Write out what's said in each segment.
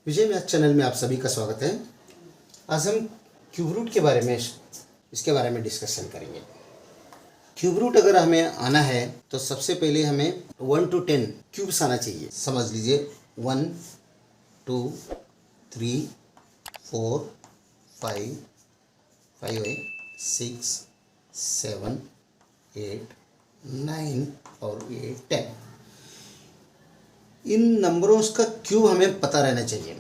विजय math channel में आप सभी का स्वागत है। आज हम क्यूब रूट के बारे में इसके बारे में डिस्कशन करेंगे। क्यूब रूट अगर हमें आना है तो सबसे पहले हमें 1 to 10 क्यूब्स आना चाहिए। समझ लीजिए 1 2 3 4 5 5 है 6 7 8 9 और ये 10। इन नंबरों का क्यूब हमें पता रहना चाहिए।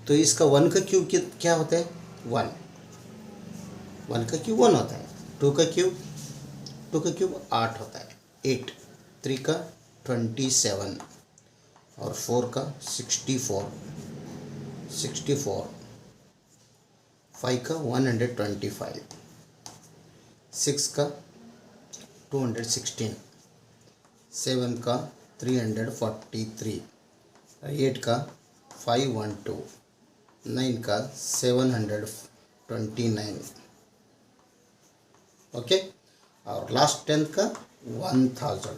तो इसका 1 का क्यूब क्या होता है? 1 का क्यूब 1 होता है। 2 का क्यूब 8 होता है 8। 3 का 27 और 4 का 64 5 का 125 6 का 216 7 का 343 8 का 512 9 का 729 ओके और लास्ट 10 का 1000।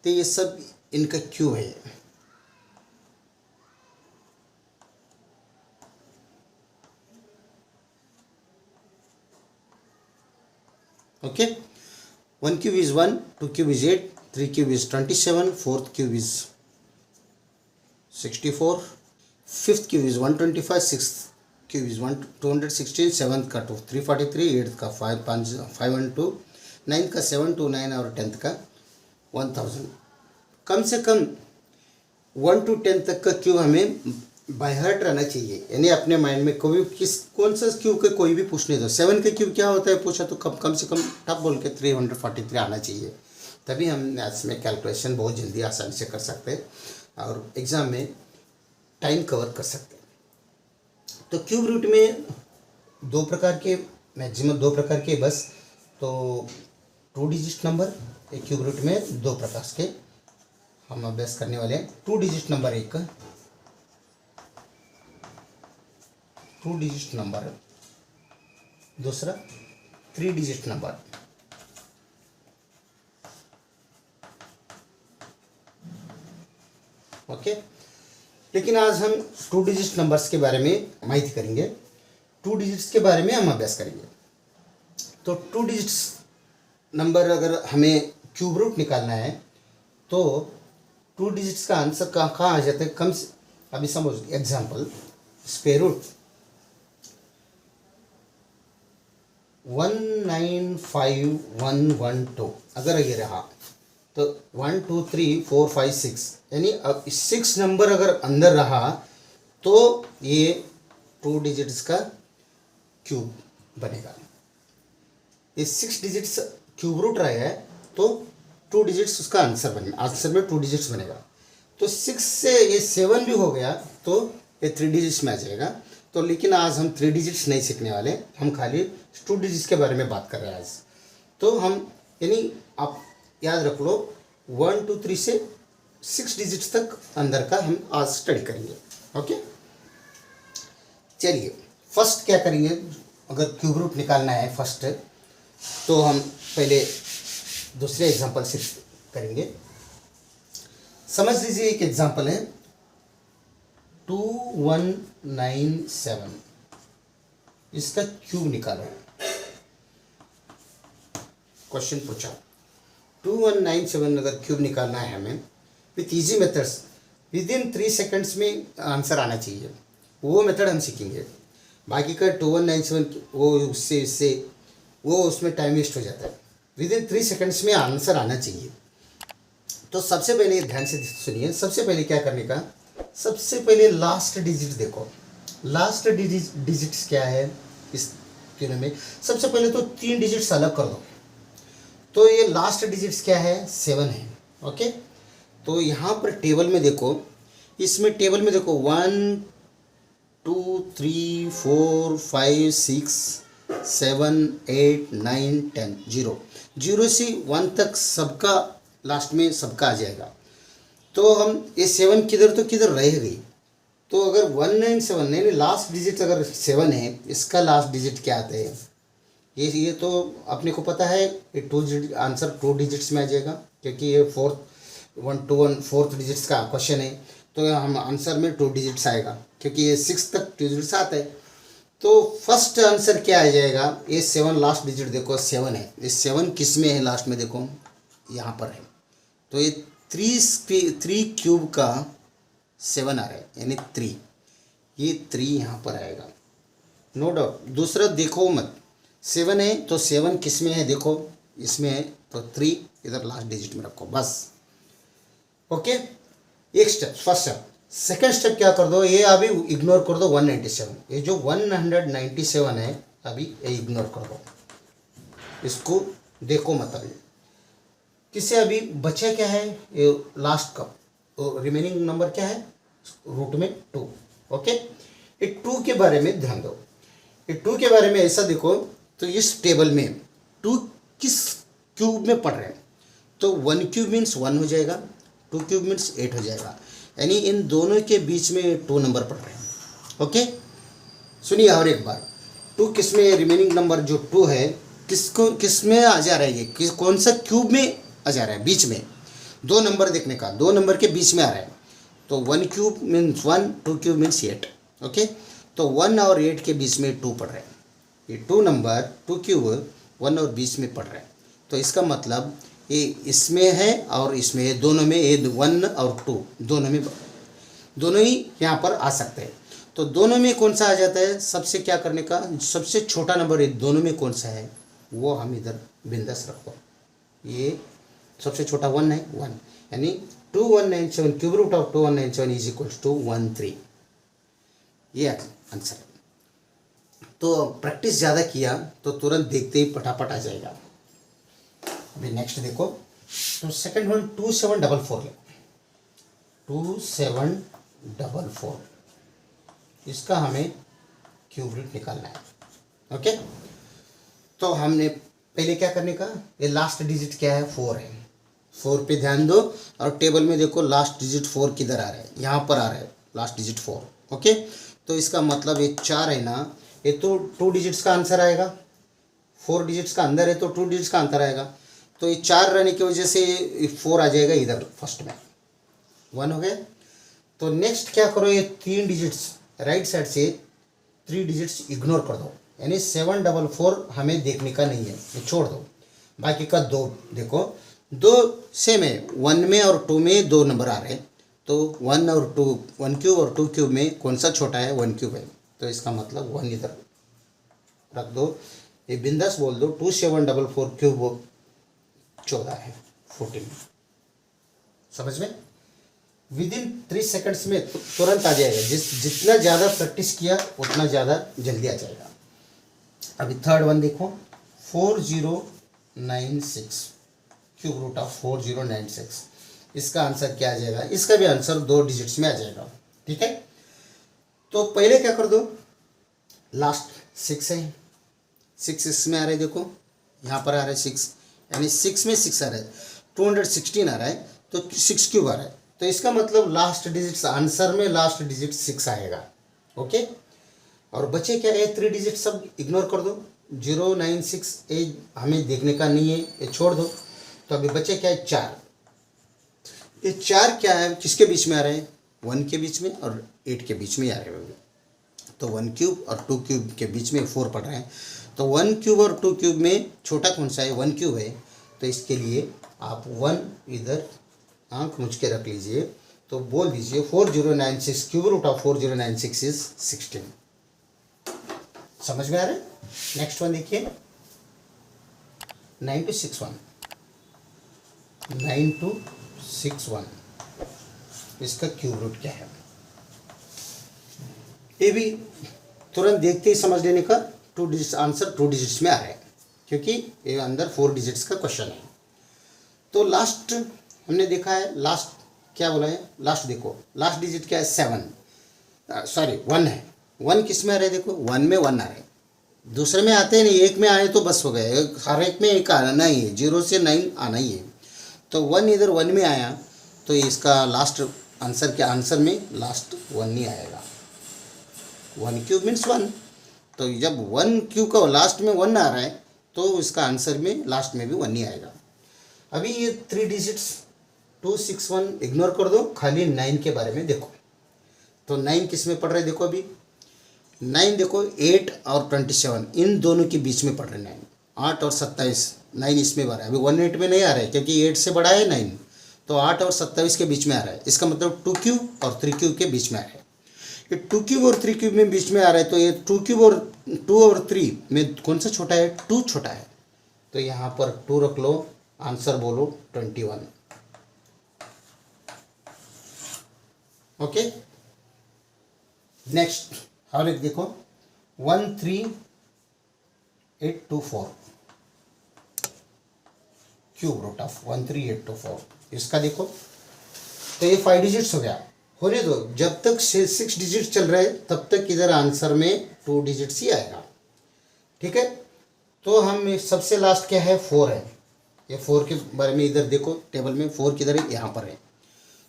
तो ये सब इनका क्यूब है। Okay 1 cube is 1, 2 cube is 8, 3 cube is 27, 4th cube is 64, 5th cube is 125, 6th cube is 216, 7th का 343, 8th का 512, 9th का 729 और 10th का 1000। कम से कम 1 to 10 तक का क्यूब हमें बाय हार्ट रहना चाहिए, यानी अपने माइंड में कौन सा क्यूब का कोई भी पूछने दो। 7 का क्यूब क्या होता है पूछा तो कम से कम टप बोल के 343 आना चाहिए, तभी हम मैथ्स में कैलकुलेशन बहुत जल्दी आसानी से कर सकते हैं और एग्ज़ाम में टाइम कवर कर सकते हैं। तो क्यूब रूट में मैक्सिमम दो प्रकार के बस। तो 2 डिजिट नंबर एक क्यूब रूट में 2 प्रकार के हम अभ्यास करने वाले हैं। 2 डिजिट नंबर एक 2 डिजिट नंबर, दूसरा 3 डिजिट नंबर। ओके लेकिन आज हम 2 डिजिट नंबर्स के बारे में माहिती करेंगे। 2 डिजिट्स के बारे में हम अभ्यास करेंगे। तो 2 डिजिट्स नंबर अगर हमें क्यूब रूट निकालना है तो 2 डिजिट्स का आंसर कहाँ आ जाता है? कम से अभी समझ एग्जाम्पल स्क्वायर रूट 195112 अगर ये रहा तो 1 2 3 4 5 6 यानी अब 6 नंबर अगर अंदर रहा तो ये 2 डिजिट्स का क्यूब बनेगा। ये 6 डिजिट्स क्यूब रूट रहा है तो 2 डिजिट्स उसका आंसर में 2 डिजिट्स बनेगा। तो 6 से ये 7 भी हो गया तो ये 3 डिजिट्स में आ जाएगा। तो लेकिन आज हम 3 डिजिट्स नहीं सीखने वाले, हम खाली 2 डिजिट्स के बारे में बात कर रहे हैं आज। तो हम यानी आप याद रख लो 1 2 3 से 6 डिजिट्स तक अंदर का हम आज स्टडी करेंगे। ओके चलिए फर्स्ट क्या करेंगे, अगर क्यूब रूट निकालना है फर्स्ट तो हम पहले दूसरे एग्जांपल से करेंगे। समझ लीजिए एक एग्जांपल है 2197, इसका क्यूब निकालो। क्वेश्चन पूछा 2197 अगर क्यूब निकालना है हमें with easy methods with in 3 seconds में आंसर आना चाहिए, वो मेथड हम सीखेंगे। बाकी का 2197 वो उससे उसमें टाइम वेस्ट हो जाता है। विद इन 3 सेकंड्स में आंसर आना चाहिए। तो सबसे पहले ध्यान से सुनिए, सबसे पहले क्या करने का, सबसे पहले लास्ट डिजिट देखो। लास्ट डिजिट्स क्या है इस क्यूब में? सबसे पहले तो 3 डिजिट्स अलग कर दो। तो ये लास्ट डिजिट्स क्या है? 7 है। ओके तो यहाँ पर टेबल में देखो, इसमें टेबल में देखो 1 2 3 4 5 6 7 8 9 10 0 से 1 तक सबका लास्ट में सबका आ जाएगा। तो हम ये 7 किधर तो किधर रह गई। तो अगर 197 नहीं लास्ट डिजिट अगर 7 है, इसका लास्ट डिजिट क्या आता है? ये तो अपने को पता है ये 2 डिजिट आंसर 2 डिजिट्स में आ जाएगा, क्योंकि ये 4th डिजिट्स का क्वेश्चन है। तो हम आंसर में 2 डिजिट्स आएगा, क्योंकि ये 6 तक 2 डिजिट्स आता है। तो फर्स्ट आंसर क्या आ जाएगा, ये 7 लास्ट डिजिट देखो 7 है, ये 7 किस में है लास्ट में देखो यहाँ पर है, तो ये 3 क्यूब का 7 आ रहा है, यानी 3, ये 3 यहाँ पर आएगा, नो डाउट। दूसरा देखो मत, 7 है तो 7 किस में है देखो, इसमें है, तो 3 इधर लास्ट डिजिट में रखो बस। ओके, एक step, first step. Second step क्या कर दो, ये अभी इग्नोर कर दो 197, ये जो 197 है अभी ये इग्नोर कर दो, इसको देखो मत अभी। किससे अभी बचे क्या है, ये लास्ट का तो रिमेनिंग नंबर क्या है रूट में 2। ओके, ये 2 के बारे में ध्यान दो, ये 2 के बारे में ऐसा देखो, तो इस टेबल में 2 किस क्यूब में पढ़ रहे हैं, तो 1 क्यूब मीन्स 1 हो जाएगा, 2 क्यूब मीन्स 8 हो जाएगा, यानी इन दोनों के बीच में 2 नंबर पढ़ रहे हैं। ओके, सुनिए और एक बार, 2 किस में, रिमेनिंग नंबर जो 2 है किस में आ जा रहा है, ये कौन सा क्यूब में आ जा रहा है, बीच में 2 नंबर देखने का, 2 नंबर के बीच में आ रहा है, तो 1 cube means 1, 2 cube means 8। Okay, तो 1 और 8 के बीच में 2 पढ़ रहे हैं, ये 2 नंबर 2 क्यूब 1 और बीच में पढ़ रहे हैं, तो इसका मतलब ये इसमें है और इसमें है, दोनों में, ये 1 और 2 दोनों में, दोनों ही यहाँ पर आ सकते हैं। तो दोनों में कौन सा आ जाता है, सबसे क्या करने का, सबसे छोटा नंबर ये दोनों में कौन सा है वो हम इधर बिंदास रखो, ये सबसे छोटा 1 है, 1, यानी 2197 cube root of 2197 is equals to 13, ये आंसर है। तो प्रैक्टिस ज़्यादा किया तो तुरंत देखते ही फटाफट आ जाएगा। अभी नेक्स्ट देखो, तो सेकंड वन 2744 ले, 2744, इसका हमें क्यूब रूट निकालना है। ओके, तो हमने पहले क्या करने का, ये लास्ट डिजिट क्या है 4 है, 4 पे ध्यान दो, और टेबल में देखो लास्ट डिजिट 4 किधर आ रहा है, यहाँ पर आ रहा है लास्ट डिजिट 4। ओके, तो इसका मतलब ये 4 है ना, ये तो 2 डिजिट्स का आंसर आएगा, 4 डिजिट्स का अंदर है तो 2 डिजिट्स का आंसर आएगा, तो ये 4 रहने की वजह से 4 आ जाएगा इधर फर्स्ट में, 1 हो गया। तो नेक्स्ट क्या करो, ये 3 डिजिट्स राइट साइड से 3 डिजिट्स इग्नोर कर दो, यानी 744 हमें देखने का नहीं है, ये छोड़ दो, बाकी का 2 देखो, 2 सेम है, 1 में और 2 में 2 नंबर आ रहे हैं, तो 1 और 2, 1 क्यूब और 2 क्यूब में कौन सा छोटा है, 1 क्यूब है, तो इसका मतलब 1 इधर रख दो, ये बिंदास बोल दो 2744 क्यूब 14 है, 14। समझ में, विद इन 3 सेकंड्स में तुरंत आ जाएगा, जितना ज़्यादा प्रैक्टिस किया उतना ज़्यादा जल्दी आ जाएगा। अभी थर्ड वन देखो, 4096 क्यूब रूट ऑफ 4096, इसका आंसर क्या आ जाएगा, इसका भी आंसर 2 डिजिट्स में आ जाएगा। ठीक है, तो पहले क्या कर दो, लास्ट 6 है, 6 इसमें आ रहा है, देखो यहाँ पर आ रहा है 6, यानी 6 में 6 आ रहा है, 216 आ रहा है, तो 6 क्यूब आ रहा है, तो इसका मतलब लास्ट डिजिट्स आंसर में लास्ट डिजिट 6 आएगा। ओके, और बचे क्या है, 3 डिजिट सब इग्नोर कर दो, 096 ये हमें देखने का नहीं है, ये छोड़ दो। तो अभी बचे क्या है, 4, ये 4 क्या है, किसके बीच में आ रहे हैं, 1 के बीच में और 8 के बीच में आ रहे हैं, तो 1 क्यूब और 2 क्यूब के बीच में 4 पड़ रहे हैं, तो 1 क्यूब और 2 क्यूब में छोटा कौन सा है, 1 क्यूब है, तो इसके लिए आप 1 इधर आंख मुझ के रख लीजिए, तो बोल दीजिए 4096 क्यूब रूट ऑफ 4096 इज 16। समझ में आ रहा है। नेक्स्ट वन देखिए, 9261, 9261, इसका क्यूब रूट क्या है, ये भी तुरंत देखते ही समझ लेने का, 2 डिजिट्स आंसर 2 डिजिट्स में आ रहा है, क्योंकि ये अंदर 4 डिजिट्स का क्वेश्चन है। तो लास्ट हमने देखा है, लास्ट क्या बोला है, लास्ट देखो, लास्ट डिजिट क्या है, 7, सॉरी 1 है, 1 किस में आ रहा है, देखो 1 में 1 आ रहा है, दूसरे में आते हैं नहीं, एक में आए तो बस हो गए, हर एक में एक आना ही है, 0 से 9 आना ही है, तो 1 इधर 1 में आया, तो इसका लास्ट आंसर के आंसर में लास्ट 1 ही आएगा, 1 क्यूब मीन्स 1, तो जब 1 क्यूब का लास्ट में 1 आ रहा है तो इसका आंसर में लास्ट में भी 1 ही आएगा। अभी ये 3 डिजिट्स 261 इग्नोर कर दो, खाली 9 के बारे में देखो। तो 9 किस में पढ़ रहे हैं देखो, अभी 9 देखो 8 और 27 इन दोनों के बीच में पढ़ रहे हैं 9, 8 और 27, 9 इसमें बड़ा है। अभी 18 में नहीं आ रहा है क्योंकि 8 से बड़ा है 9, तो 8 और 27 के बीच में आ रहा है। इसका मतलब 2 क्यूब और 3 क्यूब के बीच में आ रहा है। ये 2 क्यूब और 3 क्यूब में बीच में आ रहा है, तो ये 2 क्यूब और 2 और 3 में कौन सा छोटा है, 2 छोटा है। तो यहाँ पर 2 रख लो, आंसर बोलो 21। ओके, नेक्स्ट और एक देखो 13824 क्यूब रूट ऑफ 13824, इसका देखो। तो ये 5 डिजिट्स हो गया, होने दो, जब तक 6 डिजिट चल रहा है तब तक इधर आंसर में 2 डिजिट्स ही आएगा। ठीक है, तो हम सबसे लास्ट क्या है, 4 है। ये 4 के बारे में इधर देखो टेबल में, 4 किधर है, यहाँ पर है।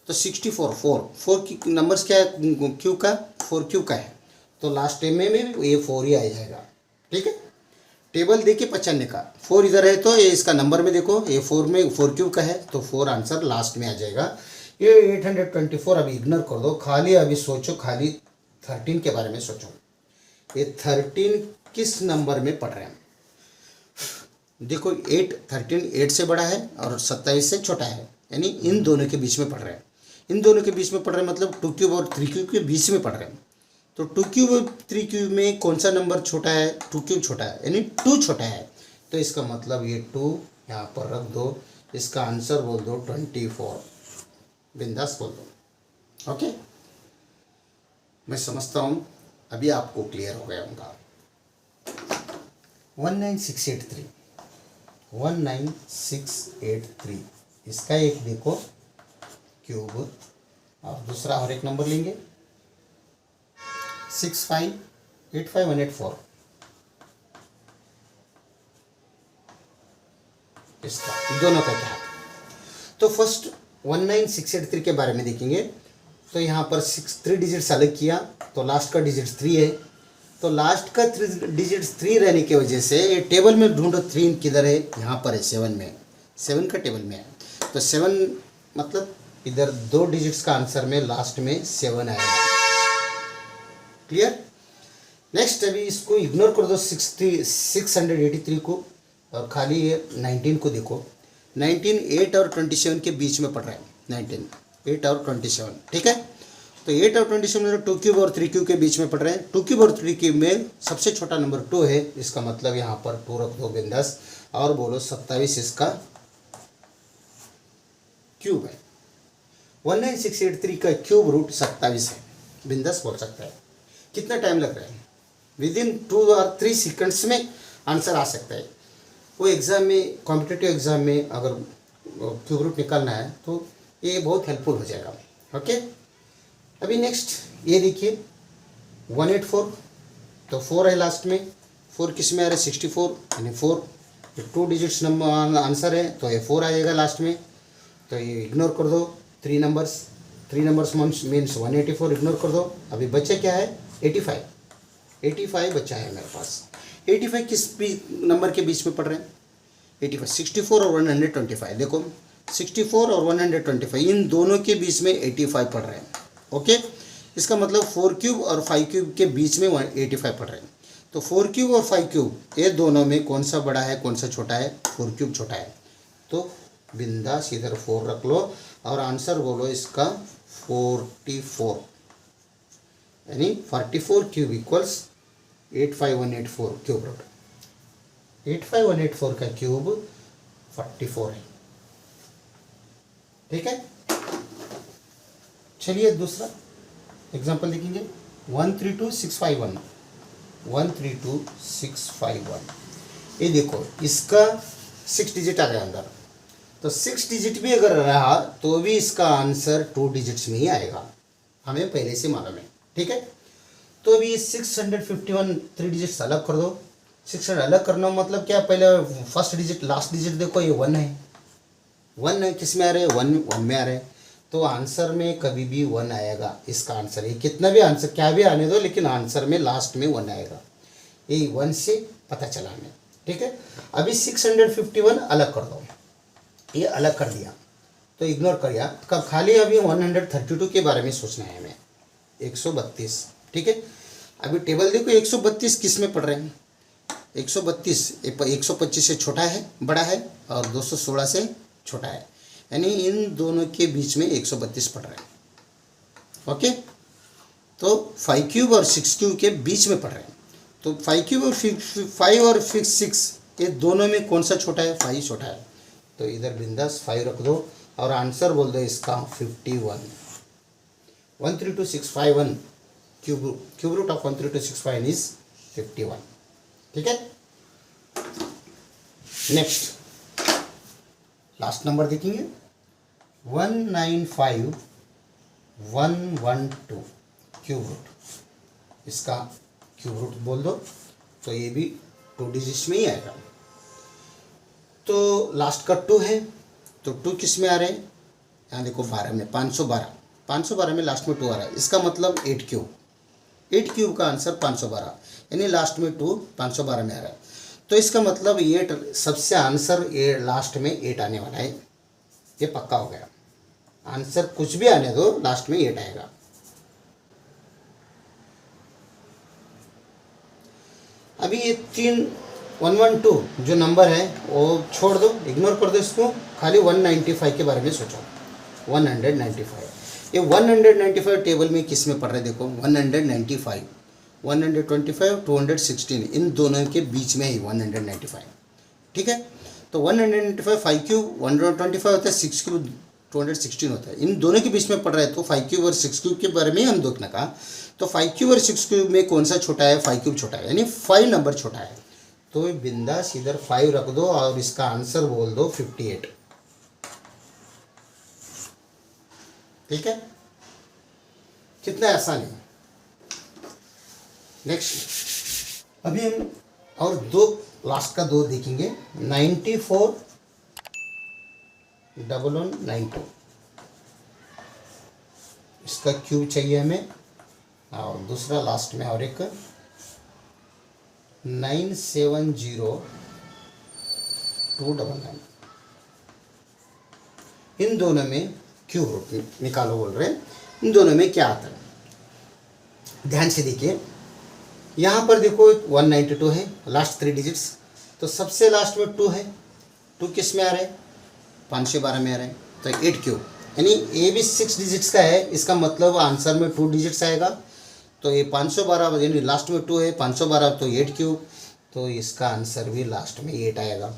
तो 64 4 की नंबर्स क्या है, क्यू का 4 क्यू का है, तो लास्ट टाइम में ये 4 ही आ जाएगा। ठीक है, टेबल देखिए पहचानने का, 4 इधर है तो ये इसका नंबर में देखो, ये 4 में 4 क्यू का है तो 4 आंसर लास्ट में आ जाएगा। ये 824 अभी इग्नोर कर दो, खाली अभी सोचो, खाली 13 के बारे में सोचो। ये 13 किस नंबर में पढ़ रहे हैं, देखो 8 से बड़ा है और 27 से छोटा है, यानी इन दोनों के बीच में पढ़ रहे हैं। इन दोनों के बीच में पढ़ रहे हैं मतलब 2 क्यूब और 3 क्यूब के बीच में पढ़ रहे हैं। तो 2 क्यूब और 3 क्यूब में कौन सा नंबर छोटा है, 2 क्यूब छोटा है, यानी 2 छोटा है। तो इसका मतलब ये 2 यहाँ पर रख दो, इसका आंसर बोल दो 24, बिंदास बोल दो। ओके, मैं समझता हूँ अभी आपको क्लियर हो गया होगा। 19683 इसका एक देखो क्यूब, और दूसरा और एक नंबर लेंगे 6585184, इसका दोनों का क्या है। तो फर्स्ट 19683 के बारे में देखेंगे। तो यहाँ पर 3 डिजिट्स अलग किया, तो लास्ट का डिजिट 3 है। तो लास्ट का 3 डिजिट्स 3 रहने की वजह से ये टेबल में ढूंढो 3 किधर है, यहाँ पर है 7 में, 7 का टेबल में है। तो 7 मतलब इधर 2 डिजिट्स का आंसर में लास्ट में 7 आएगा। क्लियर। नेक्स्ट अभी इसको इग्नोर कर दो 683 को, और खाली ये 19 को देखो। 19 8 और 27 के बीच में पड़ रहा है, 19 8 और 27। ठीक है, तो 8 और 27 में 2 क्यूब और 3 क्यूब के बीच में पड़ रहे हैं। 2 क्यूब और 3 क्यूब में सबसे छोटा नंबर 2 है, इसका मतलब यहाँ पर 2 रख दो बिंदास, और बोलो 27 इसका क्यूब है। 19683 का क्यूब रूट 27 है, बिंदास बोल सकता है। कितना टाइम लग रहा है, विद इन 2 और 3 सेकंड्स में आंसर आ सकता है। वो एग्ज़ाम में, कॉम्पिटिटिव एग्ज़ाम में अगर क्यूब रूट निकालना है तो ये बहुत हेल्पफुल हो जाएगा। ओके, अभी नेक्स्ट ये देखिए 184, तो 4 है लास्ट में, 4 किस में आ रहा है 64, यानी 4 2 डिजिट्स नंबर आंसर है, तो ये 4 आएगा लास्ट में। तो ये इग्नोर कर दो, 3 नंबर्स मीन्स 184 इग्नोर कर दो। अभी बच्चे क्या है 85 बच्चा है मेरे पास। 85 किस नंबर के बीच में पढ़ रहे हैं, 85 64 और 125। देखो 64 और 125 इन दोनों के बीच में 85 पढ़ रहे हैं। ओके, इसका मतलब 4 क्यूब और 5 क्यूब के बीच में 85 पढ़ रहे हैं। तो 4 क्यूब और 5 क्यूब ये दोनों में कौन सा बड़ा है कौन सा छोटा है, 4 क्यूब छोटा है। तो बिंदास इधर 4 रख लो, और आंसर बोलो इसका 44, यानी 44 क्यूब इक्वल्स 85184 क्यूब रूट। 85184 का क्यूब 44 है। ठीक है, चलिए दूसरा एग्जांपल देखेंगे 132651। 132651 ये देखो, इसका 6 डिजिट आ गया अंदर। तो 6 डिजिट भी अगर रहा तो भी इसका आंसर 2 डिजिट्स में ही आएगा, हमें पहले से मालूम है। ठीक है, तो अभी 651 3 डिजिट्स अलग कर दो। 600 अलग करना मतलब क्या, पहले फर्स्ट डिजिट लास्ट डिजिट देखो, ये 1 है। 1 है, किस में आ रहे हैं 1 में आ रहे हैं, तो आंसर में कभी भी 1 आएगा। इसका आंसर ये कितना भी आंसर क्या भी आने दो, लेकिन आंसर में लास्ट में 1 आएगा। ये 1 से पता चला हमें। ठीक है, अभी 651 अलग कर दो, ये अलग कर दिया। तो इग्नोर कर यार, कब खाली अभी 132 के बारे में सोचना है हमें। 132, ठीक है। अभी टेबल देखो, 132 किस में पढ़ रहे हैं? 132 125 से छोटा है, बड़ा है, और 216 से छोटा है, यानी इन दोनों के बीच में 132 पढ़ रहे हैं। ओके, तो 5 क्यूब और 6 क्यूब के बीच में पढ़ रहे हैं। तो 5 क्यूब और 5 और 6 ये दोनों में कौन सा छोटा है? 5 छोटा है, तो इधर बिंदास 5 रख दो और आंसर बोल दो इसका 51। 132,651 क्यूब रूट ऑफ 132,651 इज 51, ठीक है। नेक्स्ट लास्ट नंबर देखेंगे 195,112 क्यूब रूट, इसका क्यूब रूट बोल दो, तो ये भी 2 डिजिट्स में ही आएगा। तो लास्ट का 2 है, तो 2 किस में आ रहे हैं? यहाँ देखो 12 में, 512 में लास्ट में 2 आ रहा है, इसका मतलब 8 क्यूब का आंसर 512, यानी लास्ट में 2 512 में आ रहा है। तो इसका मतलब 8 सबसे आंसर लास्ट में 8 आने वाला है, ये पक्का हो गया। आंसर कुछ भी आने दो, लास्ट में 8 आएगा। अभी ये 112 जो नंबर है वो छोड़ दो, इग्नोर कर दो इसको, खाली 195 के बारे में सोचो। 195, ये 195 टेबल में किस में पढ़ रहे? देखो 195, 125, 216, इन दोनों के बीच में ही 195, ठीक है। तो 195 5 क्यूब 125 होता है, 6 क्यूब 216 होता है, इन दोनों के बीच में पढ़ रहा है। तो 5 क्यूब और 6 क्यूब के बारे में हम देखना का, तो 5 क्यूब और 6 क्यूब में कौन सा छोटा है? 5 क्यूब छोटा है, यानी 5 नंबर छोटा है। तो बिंदास इधर 5 रख दो और इसका आंसर बोल दो 58, ठीक है। कितना आसान है। नेक्स्ट अभी हम और लास्ट का 2 देखेंगे 94,1192, इसका क्यूब चाहिए हमें। और दूसरा लास्ट में और एक 970,299, इन दोनों में क्यूब रूट निकालो बोल रहे हैं। इन दोनों में क्या आता है? ध्यान से देखिए, यहाँ पर देखो 192 है, लास्ट 3 डिजिट्स, तो सबसे लास्ट में 2 है। 2 किस में आ रहे हैं? 512 में आ रहे हैं, तो 8 क्यूब, यानी ये भी 6 डिजिट्स का है, इसका मतलब आंसर में 2 डिजिट्स आएगा। तो ये 512, यानी लास्ट में 2 है, 512 तो 8 क्यूब, तो इसका आंसर भी लास्ट में 8 आएगा।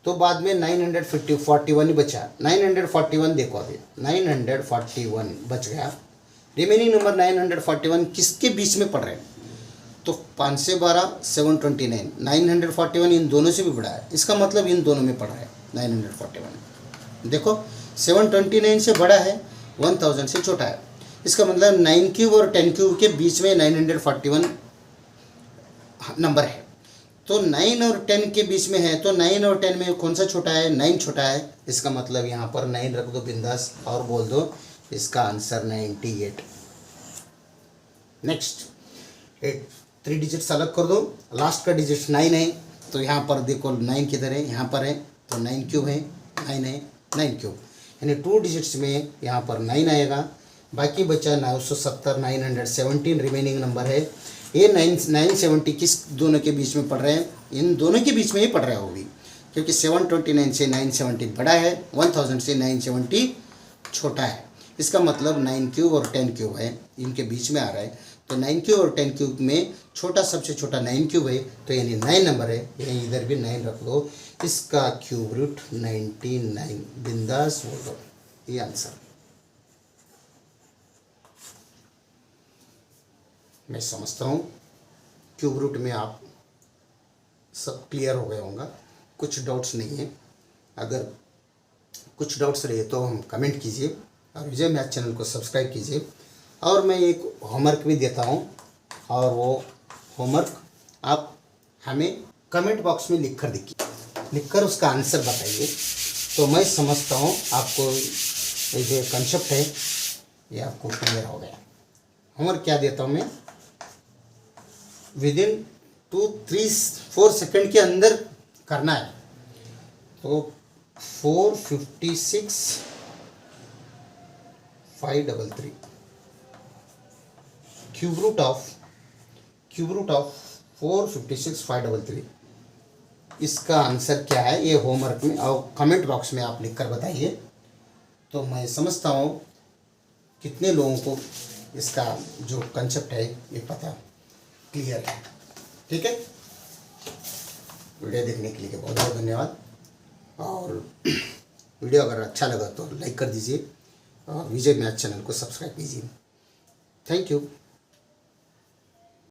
तो बाद में 941 ही बचा, 941 देखो, अभी 941 बच गया। रिमेनिंग नंबर 941 किसके बीच में पड़ रहे हैं? तो 5 से 12 729, 941 इन दोनों से भी बड़ा है, इसका मतलब इन दोनों में पड़ रहा है 941। देखो 729 से बड़ा है, 1000 से छोटा है, इसका मतलब 9 क्यूब और 10 क्यूब के बीच में 941 नंबर है। तो 9 और 10 के बीच में है, तो 9 और 10 में कौन सा छोटा है? 9 छोटा है, इसका मतलब यहाँ पर 9 रख दो बिंदास और बोल दो इसका आंसर 98। नेक्स्ट 3 डिजिट्स अलग कर दो, लास्ट का डिजिट 9 है, तो यहाँ पर देखो 9 किधर है? यहाँ पर है, तो 9 क्यूब है, 9 है, 9 क्यूब, यानी 2 डिजिट्स में यहाँ पर 9 आएगा। बाकी बचा 970, 917 रिमेनिंग नंबर है। ये 970 किस दोनों के बीच में पढ़ रहे हैं? इन दोनों के बीच में ही पढ़ रहा है वो भी, क्योंकि 729 से 970 बड़ा है, 1000 से 970 छोटा है, इसका मतलब 9 क्यूब और 10 क्यूब है, इनके बीच में आ रहा है। तो 9 क्यूब और 10 क्यूब में छोटा सबसे छोटा 9 क्यूब है, तो यानी 9 नंबर है, यानी इधर भी 9 रख दो, इसका क्यूब रूट 99, बिंदास बोल दो, ये आंसर। मैं समझता हूँ क्यूब रूट में आप सब क्लियर हो गया होगा, कुछ डाउट्स नहीं है। अगर कुछ डाउट्स रहे तो हम कमेंट कीजिए और विजय मैथ चैनल को सब्सक्राइब कीजिए। और मैं एक होमवर्क भी देता हूँ, और वो होमवर्क आप हमें कमेंट बॉक्स में लिखकर उसका आंसर बताइए, तो मैं समझता हूँ आपको ये जो कंसेप्ट है ये आपको क्लियर हो गया। होमवर्क क्या देता हूँ मैं? विदिन 2-3-4 सेकंड के अंदर करना है। तो 456 533 क्यूब रूट ऑफ 456 533। इसका आंसर क्या है ये होमवर्क में और कमेंट बॉक्स में आप लिखकर बताइए। तो मैं समझता हूँ कितने लोगों को इसका जो कंसेप्ट है ये पता क्लियर है। ठीक है, वीडियो देखने के लिए बहुत बहुत धन्यवाद। और वीडियो अगर अच्छा लगा तो लाइक कर दीजिए और विजय मैथ चैनल को सब्सक्राइब कीजिए। Thank you.